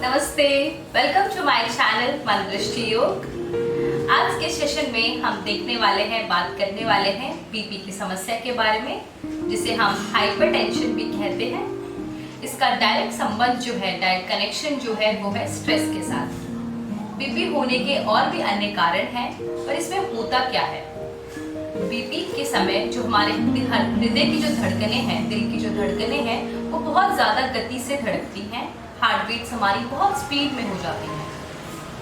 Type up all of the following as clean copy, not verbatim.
नमस्ते, welcome to my channel मन दृष्टि योग। आज के सेशन में हम देखने वाले हैं, बात करने वाले हैं बीपी की समस्या के बारे में, जिसे हम हाइपरटेंशन भी कहते हैं। इसका डायरेक्ट संबंध जो है, डायरेक्ट कनेक्शन जो है वो है स्ट्रेस के साथ। बीपी होने के और भी अन्य कारण हैं, पर इसमें होता क्या है? बीपी के समय जो हमारे हृदय की जो धड़कनें हैं, दिल की जो धड़कनें हैं, वो बहुत ज़्यादा गति से धड़कती हैं। हार्ट बीट्स हमारी बहुत स्पीड में हो जाती हैं।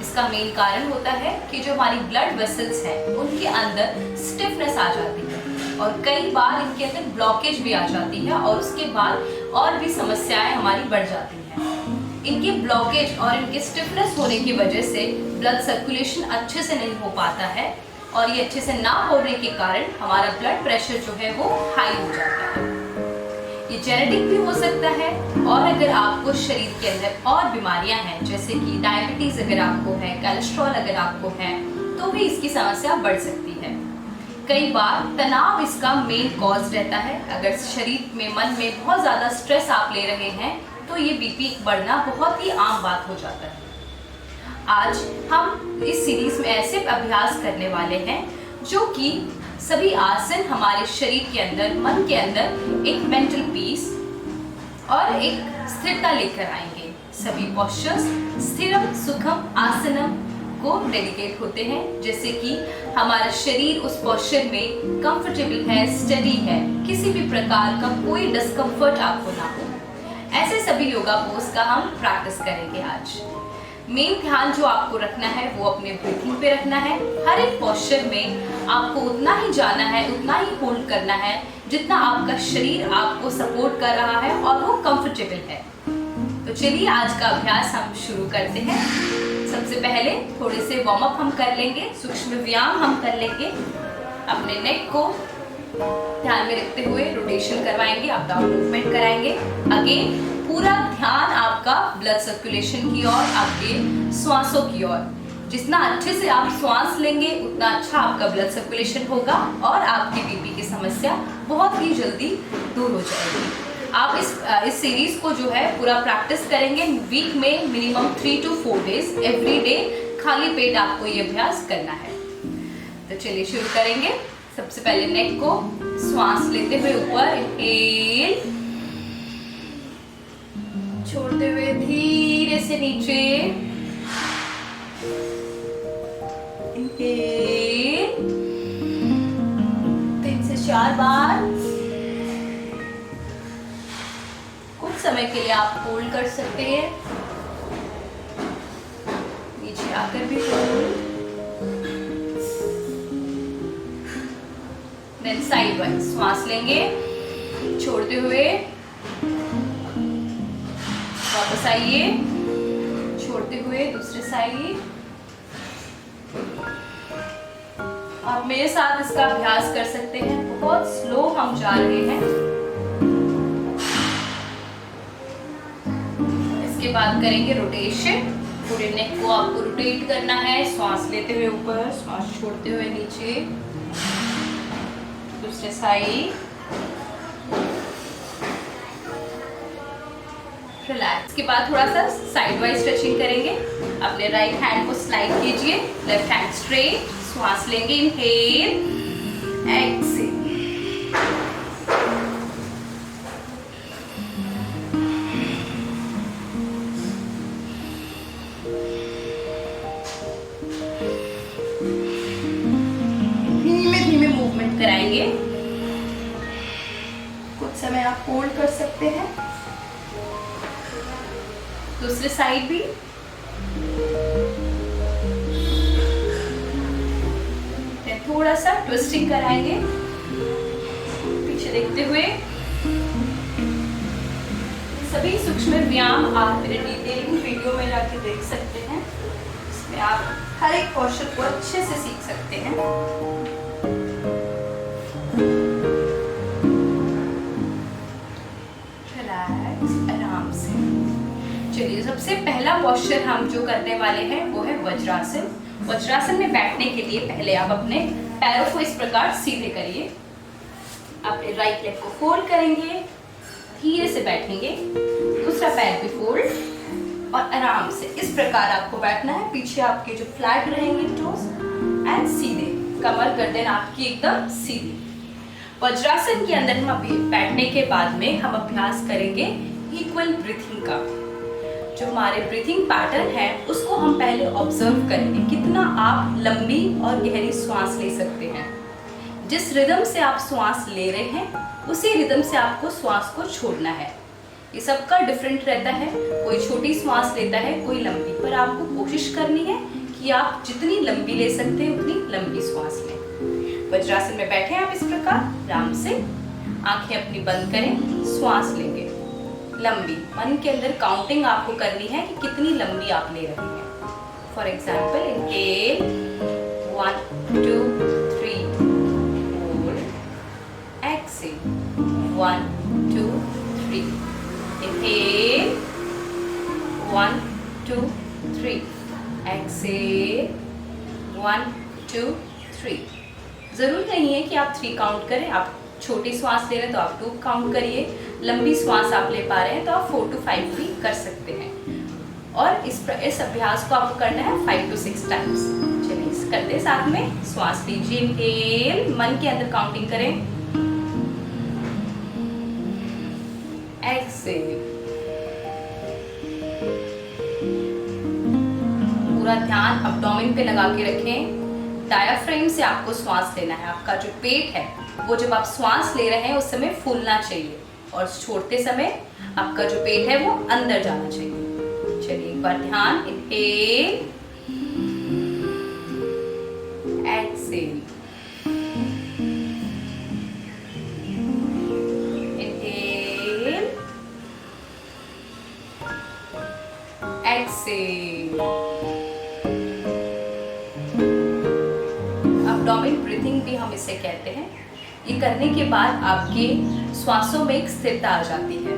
इसका मेन कारण होता है कि जो हमारी ब्लड वेसल्स हैं उनके अंदर स्टिफनेस आ जाती है और कई बार इनके अंदर ब्लॉकेज भी आ जाती है और उसके बाद और भी समस्याएं हमारी बढ़ जाती हैं। इनके ब्लॉकेज और इनके स्टिफनेस होने की वजह से ब्लड सर्कुलेशन अच्छे से नहीं हो पाता है और ये अच्छे से ना होने के कारण हमारा ब्लड प्रेशर जो है वो हाई हो जाता है। ये जेनेटिक भी हो सकता है और अगर आपको शरीर के अंदर और बीमारियां हैं, जैसे कि डायबिटीज अगर आपको है, कोलेस्ट्रॉल अगर आपको है, तो भी इसकी समस्या बढ़ सकती है। कई बार तनाव इसका मेन कॉज रहता है। अगर शरीर में, मन में बहुत ज़्यादा स्ट्रेस आप ले रहे हैं तो ये बीपी बढ़ना बहुत ही आम बात हो जाता है। आज हम इस सीरीज में ऐसे अभ्यास करने वाले हैं जो कि सभी आसन हमारे शरीर के अंदर, मन के अंदर एक मेंटल पीस और एक स्थिरता लेकर आएंगे। सभी पोस्चर्स स्थिरम सुखम आसनम को डेडिकेट होते हैं, जैसे कि हमारा शरीर उस पोस्चर में कंफर्टेबल है, स्टडी है, किसी भी प्रकार का कोई डिस्कम्फर्ट आपको ना हो। ऐसे सभी योगा पोज का हम प्रैक्टिस करेंगे आज। मेन ध्यान जो आपको रखना है वो अपने ब्रीथिंग पे रखना है। हर एक पोस्चर में आपको उतना ही जाना है, उतना ही होल्ड करना है जितना आपका शरीर आपको सपोर्ट कर रहा है और वो कंफर्टेबल है। तो चलिए आज का अभ्यास हम शुरू करते हैं। सबसे पहले थोड़े से वार्म अप हम कर लेंगे, सूक्ष्म व्यायाम हम कर लेंगे। अपने नेक को ध्यान में रखते हुए रोटेशन करवाएंगे, अप डाउन मूवमेंट कराएंगे। अगेन पूरा ध्यान आपका ब्लड सर्कुलेशन की ओर, आपके श्वासों की ओर। जितना अच्छे से आप श्वास लेंगे उतना अच्छा आपका ब्लड सर्कुलेशन होगा और आपकी बीपी की समस्या बहुत ही जल्दी दूर हो जाएगी। आप इस सीरीज को जो है पूरा प्रैक्टिस करेंगे। वीक में minimum 3 to 4 days every day खाली पेट आपको ये अभ्यास करना है। तो चलिए शुरू करेंगे। सबसे पहले नेक को श्वास लेते हुए ऊपर, इनहेल, छोड़ते हुए धीरे से नीचे, इनहेल 3 से 4 बार। कुछ समय के लिए आप होल्ड कर सकते हैं, नीचे आकर भी होल्ड। देन साइड वाइज श्वास लेंगे, छोड़ते हुए वापस आइए, छोड़ते हुए दूसरे साइड। आप मेरे साथ इसका अभ्यास कर सकते हैं। बहुत स्लो हम जा रहे हैं। इसके बाद करेंगे रोटेशन। पूरे नेक को आपको रोटेट करना है। श्वास लेते हुए ऊपर, श्वास छोड़ते हुए नीचे, दूसरे साइड। रिलैक्स। इसके बाद थोड़ा सा साइड वाइज स्ट्रेचिंग करेंगे। अपने राइट हैंड को स्लाइड कीजिए, लेफ्ट हैंड स्ट्रेट। श्वास लेंगे, इनहेल, एक्सहेल। धीमे धीमे मूवमेंट कराएंगे। कुछ समय आप होल्ड कर सकते हैं। दूसरे साइड भी। थोड़ा सा ट्विस्टिंग कराएंगे, पीछे देखते हुए। सभी सूक्ष्म व्यायाम आप मेरे डिटेलिंग वीडियो में जाके देख सकते हैं। इसमें आप हर एक पोस्चर को अच्छे से सीख सकते हैं। रिलैक्स, आराम से। चलिए, सबसे पहला पोस्चर हम जो करने वाले हैं वो है वज्रासन। वज्रासन में बैठने के लिए पहले आप अपने पैरों को इस प्रकार सीधे करिए। अपने राइट लेग को फोल्ड करेंगे, धीरे से बैठेंगे, दूसरा पैर भी फोल्ड और आराम से इस प्रकार आपको बैठना है। पीछे आपके जो फ्लैट रहेंगे टोस एंड सीधे, कमर गर्दन आपकी एकदम सीधी। वज्रासन के अंदर हम बैठने के बाद में हम अभ्यास करेंगे इक्वल ब्रीथिंग का। जो हमारे ब्रीथिंग पैटर्न है उसको हम पहले ऑब्जर्व करेंगे, कितना आप लंबी और गहरी सांस ले सकते हैं। जिस रिदम से आप सांस ले रहे हैं उसी रिदम से आपको सांस को छोड़ना है। ये सबका डिफरेंट रहता है, कोई छोटी सांस लेता है, कोई लंबी, पर आपको कोशिश करनी है कि आप जितनी लंबी ले सकते हैं उतनी लंबी सांस लें। वज्रासन में बैठे आप इस प्रकार आराम से, आंखें अपनी बंद करें, श्वास लेंगे लंबी। मन के अंदर काउंटिंग आपको करनी है कि कितनी लंबी आप ले रहे हैं। For example inhale 1 2 3 4, exhale 1 2 3, inhale 1 2 3, exhale 1 2 3। जरूर नहीं है कि आप 3 काउंट करें, आप छोटी श्वास ले रहे हैं तो आप 2 काउंट करिए, लंबी श्वास आप ले पा रहे हैं तो आप 4 to 5 भी कर सकते हैं। और इस अभ्यास को आपको करना है 5 to 6 टाइम्स। चलिए करते साथ में, श्वास लीजिए, इनहेल, मन के अंदर काउंटिंग करें, एक्सेल। पूरा ध्यान अब्डोमेन पे लगा के रखें, डायाफ्राम से आपको श्वास लेना है। आपका जो पेट है वो जब आप श्वास ले रहे हैं उस समय फूलना चाहिए और छोड़ते समय आपका जो पेट है वो अंदर जाना चाहिए। चलिए एक बार ध्यान, inhale, exhale, inhale, exhale. Abdomen breathing भी हम इसे कहते हैं। ये करने के बाद आपके श्वासों में एक स्थिरता आ जाती है।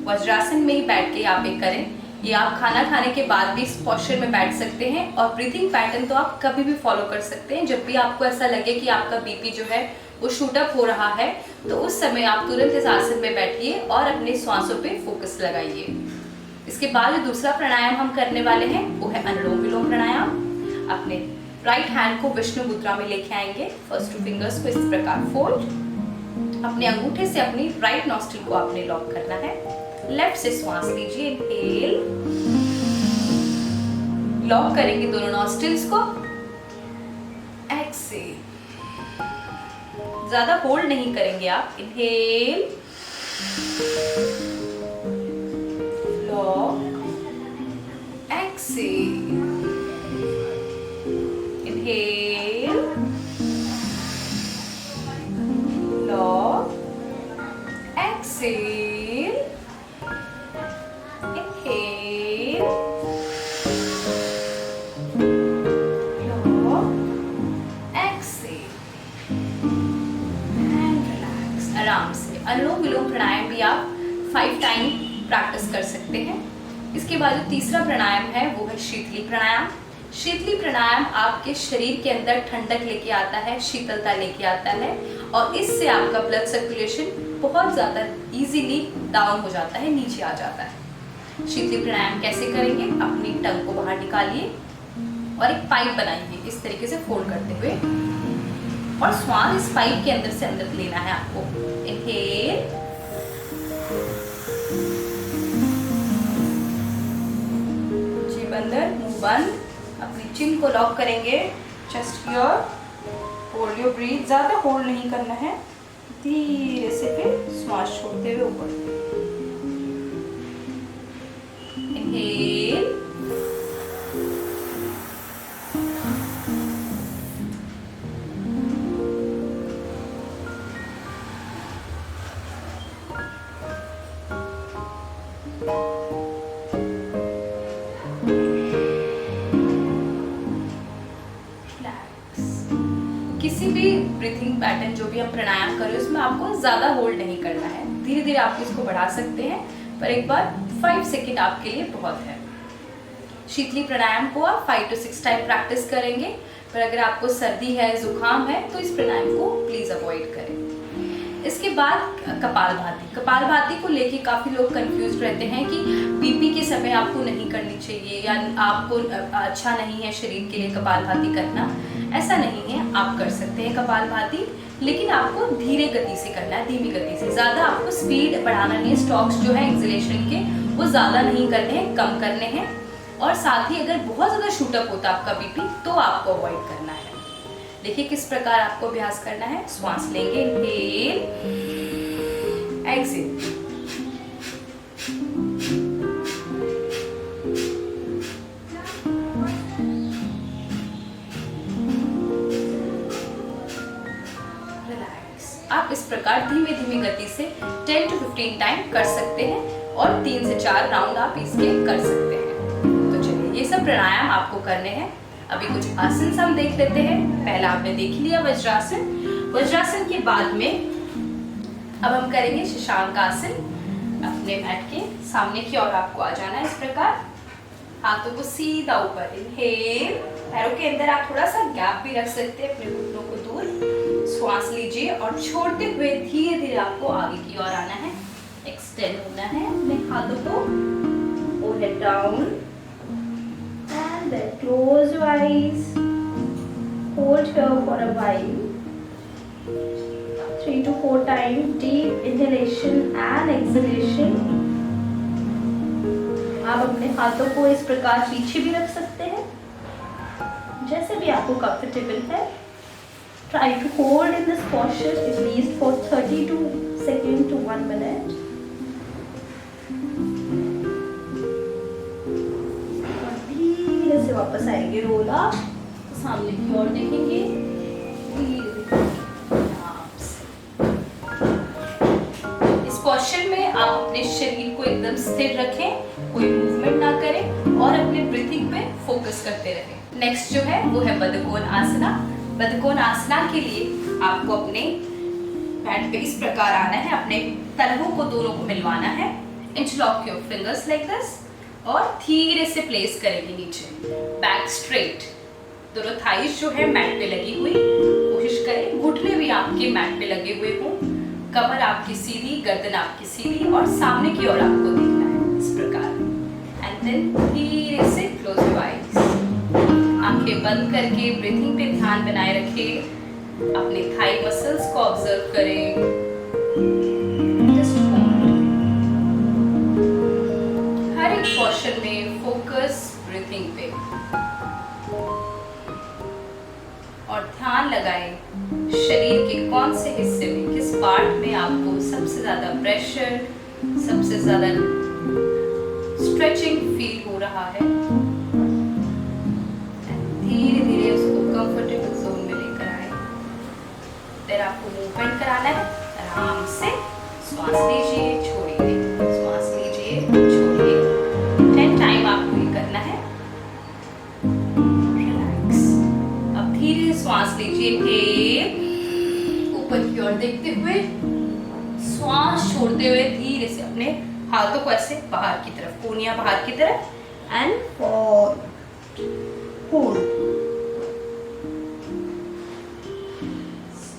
वज्रासन में ही बैठ के आप ये करें। ये आप खाना खाने के बाद भी इस पोस्चर में बैठ सकते हैं और ब्रीथिंग पैटर्न तो आप कभी भी फॉलो कर सकते हैं। जब भी आपको ऐसा लगे कि आपका बीपी जो है वो शूट अप हो रहा है तो उस समय आप तुरंत इस आसन में बैठिए और अपने श्वासों पे फोकस लगाइए। इसके बाद जो दूसरा प्राणायाम हम करने वाले हैं वो है अनुलोम विलोम प्राणायाम। अपने राइट हैंड को विष्णु मुद्रा में लेके आएंगे। फर्स्ट 2 फिंगर्स को इस प्रकार फोल्ड, अपने अंगूठे से अपनी राइट नॉस्ट्रिल को आपने लॉक करना है। लेफ्ट से श्वास लीजिए, इनहेल, लॉक करेंगे दोनों नॉस्ट्रिल्स को, एक्सेल। ज्यादा होल्ड नहीं करेंगे आप, inhale, lock, exhale, inhale, lock, exhale, inhale, lock, exhale and relax. आराम से अनुलोम विलोम प्राणायाम भी आप 5 टाइम प्रैक्टिस कर सकते हैं। इसके बाद जो तीसरा प्राणायाम है वो है शीतली प्राणायाम। शीतली प्राणायाम आपके शरीर के अंदर ठंडक लेके आता है, शीतलता लेके आता है और इससे आपका ब्लड सर्कुलेशन बहुत ज़्यादा इजीली डाउन हो जाता है, नीचे आ जाता है। शीतली प्राणायाम कैसे करेंगे? अपनी टंग को बाहर निकालिए और एक पाइप बनाइए इस तरीके से फोल्ड करते हुए और श्वास इस पाइप के अंदर से अंदर लेना है आपको। इनहेल, जीभ अंदर, मुंह बंद, अपनी चिन को लॉक करेंगे, chest here, hold your breathe. ज़्यादा होल्ड नहीं करना है, धीरे से फिर श्वास छोड़ते हुए ऊपर। इनहेल, किसी भी ब्रीथिंग पैटर्न जो भी हम प्राणायाम करें उसमें आपको ज़्यादा होल्ड नहीं करना है, धीरे धीरे आप इसको बढ़ा सकते हैं, पर एक बार 5 सेकेंड आपके लिए बहुत है। शीतली प्राणायाम को आप 5 to 6 टाइम प्रैक्टिस करेंगे, पर अगर आपको सर्दी है, जुकाम है तो इस प्राणायाम को प्लीज़ अवॉइड करें। इसके बाद कपालभाति। कपालभाति को लेके काफ़ी लोग कंफ्यूज रहते हैं कि बीपी के समय आपको नहीं करनी चाहिए या आपको अच्छा नहीं है शरीर के लिए कपालभाति करना, ऐसा नहीं है। आप कर सकते हैं कपालभाति, लेकिन आपको धीरे गति से करना है, धीमी गति से। ज़्यादा आपको स्पीड बढ़ाना नहीं है। स्टॉक्स जो है एक्सलेशन के वो ज़्यादा नहीं करने हैं, कम करने हैं। और साथ ही अगर बहुत ज़्यादा शूटअप होता है आपका बीपी तो आपको अवॉइड करना है। देखिए किस प्रकार आपको अभ्यास करना है। श्वास लेंगे, इनहेल, एक्सहेल। आप इस प्रकार धीमे धीमे गति से 10 to 15 टाइम कर सकते हैं और 3 से 4 राउंड आप इसके कर सकते हैं। तो चलिए ये सब प्राणायाम आपको करने हैं। अभी कुछ आसन हम देख लेते हैं। पहला आपने देख लिया वज्रासन। वज्रासन के बाद में अब हम करेंगे शशांक आसन। अपने मैट के सामने की ओर आपको आ जाना है इस प्रकार, हाथों को सीधा ऊपर, इनहेल। पैरों के अंदर आप थोड़ा सा गैप भी रख सकते हैं, अपने घुटनों को दूर। श्वास लीजिए और छोड़ते हुए धीरे धीरे आपको आगे की ओर आना है, एक्सटेंड होना है। अपने हाथों को hold it down and then close your eyes, hold here for a while, 3 to 4 time deep inhalation and exhalation. आप अपने हाथों को इस प्रकार पीछे भी रख सकते हैं, जैसे भी आपको कंफर्टेबल है। Try to hold in this posture at least for 32 seconds to 1 minute. और धीरे से वापस आएंगे, रोल अप, सामने की ओर देखेंगे, धीरे इस पोस्चर में आप अपने शरीर को एकदम स्थिर रखें, कोई मूवमेंट ना करें और अपने ब्रीथिंग पे फोकस करते रहें। नेक्स्ट जो है वो है बद्धकोण आसना। बद्धकोण आसना के लिए आपको अपने मैट पे इस प्रकार आना है, अपने तलवों को दोनों को मिलवाना है, interlock your fingers like this और धीरे से प्लेस करेंगे नीचे, बैक स्ट्रेट। दोनों थाइस जो है मैट पे लगी हुई, कोशिश करें घुटने भी आपके मैट पे लगे हुए हों, कमर आपकी सीधी, गर्दन आपकी सीधी और सामने की ओर आपको देखना है इस प्रकार। एंड देन धीरे से क्लोज योर आईज, आंखें बंद करके ब्रीथिंग पे ध्यान बनाए रखें, अपने थाई मसल्स को ऑब्जर्व करें। जस्ट हर एक पोस्चर में फोकस ब्रीथिंग पे और ध्यान लगाएं शरीर के कौन से हिस्से में, किस पार्ट में आपको सबसे ज्यादा प्रेशर, सबसे ज्यादा स्ट्रेचिंग फील हो रहा है। धीरे धीरे उसको कंफर्टेबल जोन में लेकर आए। फिर आपको मूवमेंट कराना है, आराम से श्वास लीजिए, छोड़िए, श्वास लीजिए, छोड़िए। 10 टाइम आपको ये करना है। रिलैक्स। अब धीरे श्वास लीजिए, ऊपर की ओर देखते हुए, श्वास छोड़ते हुए धीरे से अपने हाथों को ऐसे बाहर की तरफ, कोहनियां बाहर की तरफ, and hold.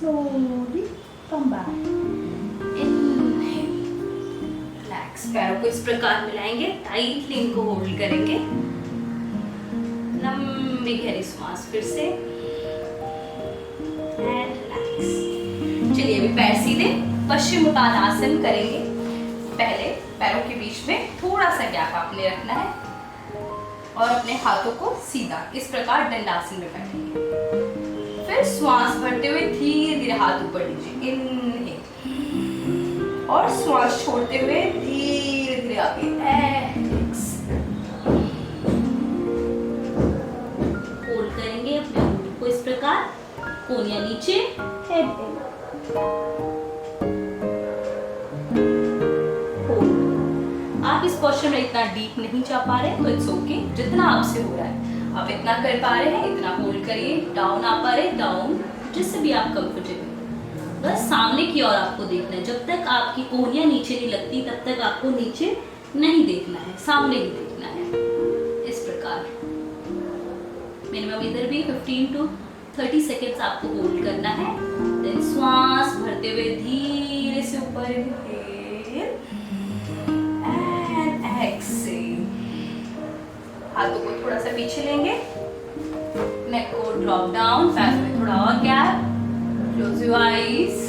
Slowly come back. Inhale. Relax. पैरों को इस प्रकार मिलाएंगे, टाइटली इनको होल्ड करेंगे। लंबी गहरी श्वास फिर से एंड रिलैक्स। चलिए अभी पैर सीधे पश्चिमोत्तानासन करेंगे। पहले पैरों के बीच में थोड़ा सा गैप आपने रखना है और अपने हाथों को सीधा इस प्रकार दंडासन में बैठेंगे। फिर श्वास भरते हुए धीरे धीरे हाथ ऊपर लीजिए, इनहेल, और श्वास छोड़ते हुए धीरे धीरे आगे, होल्ड करेंगे अपने ऊँगली को इस प्रकार, कोहनियां नीचे, हेड होल्ड। आप इस पोस्चर में इतना डीप नहीं जा पा रहे तो इट्स ओके, जितना आपसे हो रहा है आप इतना कर पा रहे हैं इतना होल्ड करिए। डाउन आ पा रहे, डाउन, जिससे भी आप कंफर्टेबल। बस सामने की ओर आपको देखना है। जब तक आपकी कोहनियां नीचे नहीं लगती तब तक आपको नीचे नहीं देखना है, सामने ही देखना है इस प्रकार। मिनिमम इधर भी 15 to 30 सेकेंड्स आपको होल्ड करना है। देन श्वास भरते हुए धीरे से ऊपर, इनहेल एंड एक्सहेल। हाथों को थोड़ा सा पीछे लेंगे, नेक को ड्रॉप डाउन, पैर में थोड़ा और gap, close your eyes,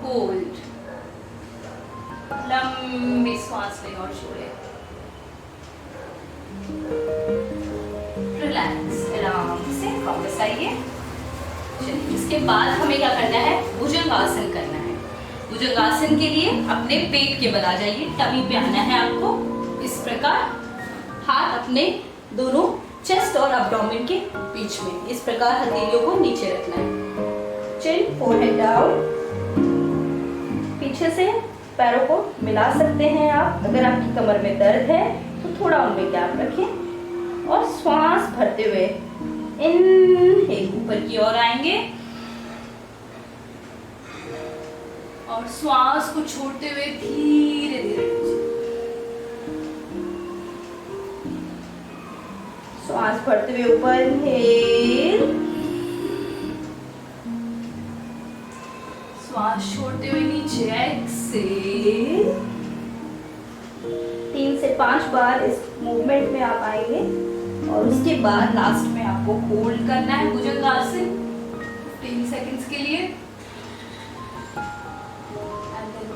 hold, लंबी सांस लें और छोड़ें, रिलैक्स, आराम से वापस आइए। चलिए इसके बाद हमें क्या करना है, भुजंगासन करना है। भुजंगासन के लिए अपने पेट के बल आ जाइए, टमी पे आना है आपको इस प्रकार, हाथ अपने दोनों चेस्ट और एब्डोमेन के बीच में इस प्रकार हथेलियों को नीचे रखना है। चिन, फोरहेड डाउन, पीछे से पैरों को मिला सकते हैं आप। अगर आपकी कमर में दर्द है तो थोड़ा उनमें गैप रखें और श्वास भरते हुए इनहेल ऊपर की ओर आएंगे और श्वास को छोड़ते हुए धीरे धीरे श्वास भरते हुए ऊपर, इनहेल, श्वास छोड़ते हुए नीचे, एक्सहेल। 3 से 5 बार इस मूवमेंट में आप आएंगे और उसके बाद लास्ट में आपको होल्ड करना है भुजंगासन 15 सेकंड्स के लिए,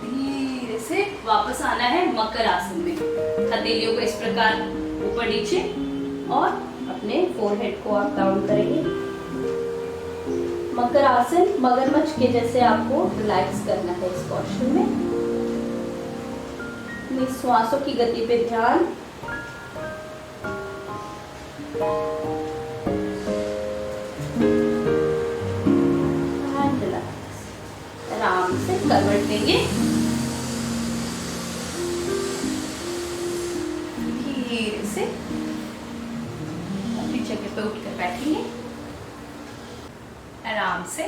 धीरे से वापस आना है मकर आसन में। हथेलियों को इस प्रकार ऊपर नीचे और अपने फोरहेड को आप डाउन करेंगे। मकर आसन मगरमच्छ के जैसे आपको रिलैक्स करना है इस पोस्चर में। अपनी श्वासों की गति पे ध्यान, आराम से करवट लेंगे, धीरे से अपनी जगह पे उठकर बैठेंगे आराम से।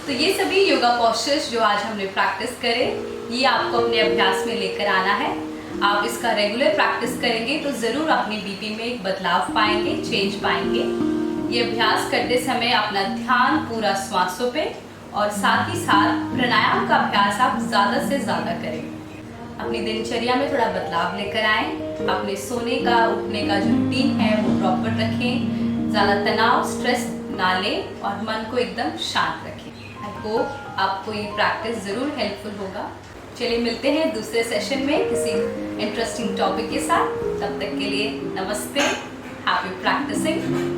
तो ये सभी योगा पोस्चर्स जो आज हमने प्रैक्टिस करे, ये आपको अपने अभ्यास में लेकर आना है। आप इसका रेगुलर प्रैक्टिस करेंगे तो ज़रूर अपनी बीपी में एक बदलाव पाएंगे, चेंज पाएंगे। ये अभ्यास करते समय अपना ध्यान पूरा श्वासों पे और साथ ही साथ प्राणायाम का अभ्यास आप ज़्यादा से ज़्यादा करें। अपनी दिनचर्या में थोड़ा बदलाव लेकर आएँ। अपने सोने का, उठने का जो रूटीन है वो प्रॉपर रखें, ज़्यादा तनाव, स्ट्रेस ना लें और मन को एकदम शांत रखें। आई होप आपको ये प्रैक्टिस ज़रूर हेल्पफुल होगा। चलिए मिलते हैं दूसरे सेशन में किसी इंटरेस्टिंग टॉपिक के साथ। तब तक के लिए नमस्ते, हैप्पी प्रैक्टिसिंग।